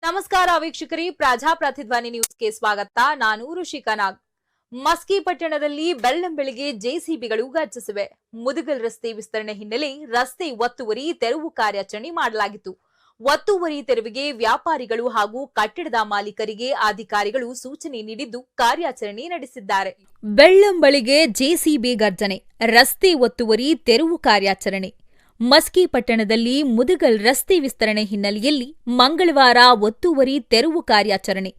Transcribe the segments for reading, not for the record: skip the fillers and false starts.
ನಮಸ್ಕಾರ ವೀಕ್ಷಕರೇ, ಪ್ರಜಾಪ್ರತಿಧ್ವನಿ ನ್ಯೂಸ್ಗೆ ಸ್ವಾಗತ. ನಾನು ಋಷಿಕಾ ನಾಗ್. ಮಸ್ಕಿ ಪಟ್ಟಣದಲ್ಲಿ ಬೆಳ್ಳಂಬೆಳಿಗ್ಗೆ ಜೆಸಿಬಿಗಳು ಗರ್ಜಿಸಿವೆ. ಮುದಗಲ್ ರಸ್ತೆ ವಿಸ್ತರಣೆ ಹಿನ್ನೆಲೆ ರಸ್ತೆ ಒತ್ತುವರಿ ತೆರವು ಕಾರ್ಯಾಚರಣೆ ಮಾಡಲಾಗಿತ್ತು. ಒತ್ತುವರಿ ತೆರವಿಗೆ ವ್ಯಾಪಾರಿಗಳು ಹಾಗೂ ಕಟ್ಟಡದ ಮಾಲೀಕರಿಗೆ ಅಧಿಕಾರಿಗಳು ಸೂಚನೆ ನೀಡಿದ್ದು ಕಾರ್ಯಾಚರಣೆ ನಡೆಸಿದ್ದಾರೆ. ಬೆಳ್ಳಂಬೆಳಿಗ್ಗೆ ಜೆಸಿಬಿ ಗರ್ಜನೆ, ರಸ್ತೆ ಒತ್ತುವರಿ ತೆರವು ಕಾರ್ಯಾಚರಣೆ. ಮಸ್ಕಿ ಪಟ್ಟಣದಲ್ಲಿ ಮುದಗಲ್ ರಸ್ತೆ ವಿಸ್ತರಣೆ ಹಿನ್ನೆಲೆಯಲ್ಲಿ ಮಂಗಳವಾರ ಒತ್ತುವರಿ ತೆರವು ಕಾರ್ಯಾಚರಣೆ.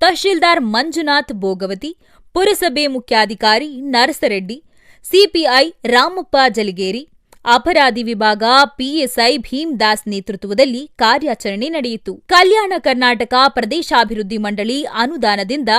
ತಹಶೀಲ್ದಾರ್ ಮಂಜುನಾಥ್ ಬೋಗವತಿ, ಪುರಸಭೆ ಮುಖ್ಯಾಧಿಕಾರಿ ನರಸರೆಡ್ಡಿ, ಸಿಪಿಐ ರಾಮಪ್ಪ ಜಲಿಗೇರಿ, ಅಪರಾಧಿ ವಿಭಾಗ ಪಿಎಸ್ಐ ಭೀಮ್ದಾಸ್ ನೇತೃತ್ವದಲ್ಲಿ ಕಾರ್ಯಾಚರಣೆ ನಡೆಯಿತು. ಕಲ್ಯಾಣ ಕರ್ನಾಟಕ ಪ್ರದೇಶಾಭಿವೃದ್ಧಿ ಮಂಡಳಿ ಅನುದಾನದಿಂದ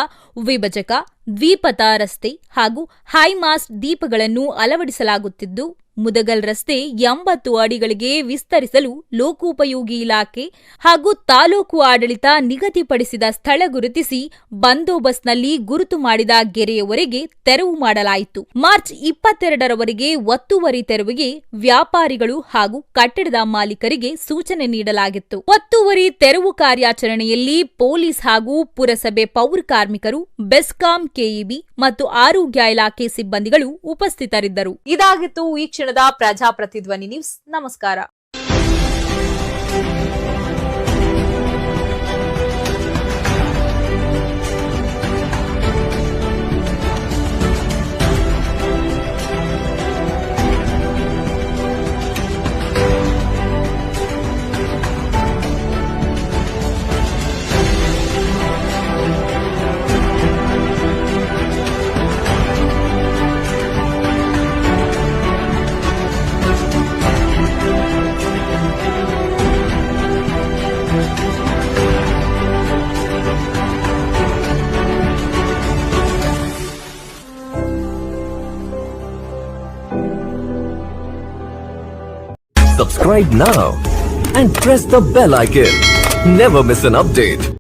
ವಿಭಜಕ, ದ್ವಿಪಥ ರಸ್ತೆ ಹಾಗೂ ಹೈಮಾಸ್ಟ್ ದೀಪಗಳನ್ನು ಅಳವಡಿಸಲಾಗುತ್ತಿದ್ದು, ಮುದಗಲ್ ರಸ್ತೆ 80 ಅಡಿಗಳಿಗೆ ವಿಸ್ತರಿಸಲು ಲೋಕೋಪಯೋಗಿ ಇಲಾಖೆ ಹಾಗೂ ತಾಲೂಕು ಆಡಳಿತ ನಿಗದಿಪಡಿಸಿದ ಸ್ಥಳ ಗುರುತಿಸಿ ಬಂದೋಬಸ್ತ್ನಲ್ಲಿ ಗುರುತು ಮಾಡಿದ ಗೆರೆಯವರೆಗೆ ತೆರವು ಮಾಡಲಾಯಿತು. ಮಾರ್ಚ್ 22ರವರೆಗೆ ಒತ್ತುವರಿ ತೆರವಿಗೆ ವ್ಯಾಪಾರಿಗಳು ಹಾಗೂ ಕಟ್ಟಡದ ಮಾಲೀಕರಿಗೆ ಸೂಚನೆ ನೀಡಲಾಗಿತ್ತು. ಒತ್ತುವರಿ ತೆರವು ಕಾರ್ಯಾಚರಣೆಯಲ್ಲಿ ಪೊಲೀಸ್ ಹಾಗೂ ಪುರಸಭೆ ಪೌರ ಕಾರ್ಮಿಕರು, ಬೆಸ್ಕಾಂ ಕೆಇಬಿ ಮತ್ತು ಆರೋಗ್ಯ ಇಲಾಖೆ ಸಿಬ್ಬಂದಿಗಳು ಉಪಸ್ಥಿತರಿದ್ದರು. ಇದಾಗಿತ್ತು ಈ ಕ್ಷಣದ ಪ್ರಜಾಪ್ರತಿಧ್ವನಿ ನ್ಯೂಸ್. ನಮಸ್ಕಾರ. Subscribe now and press the bell icon. Never miss an update.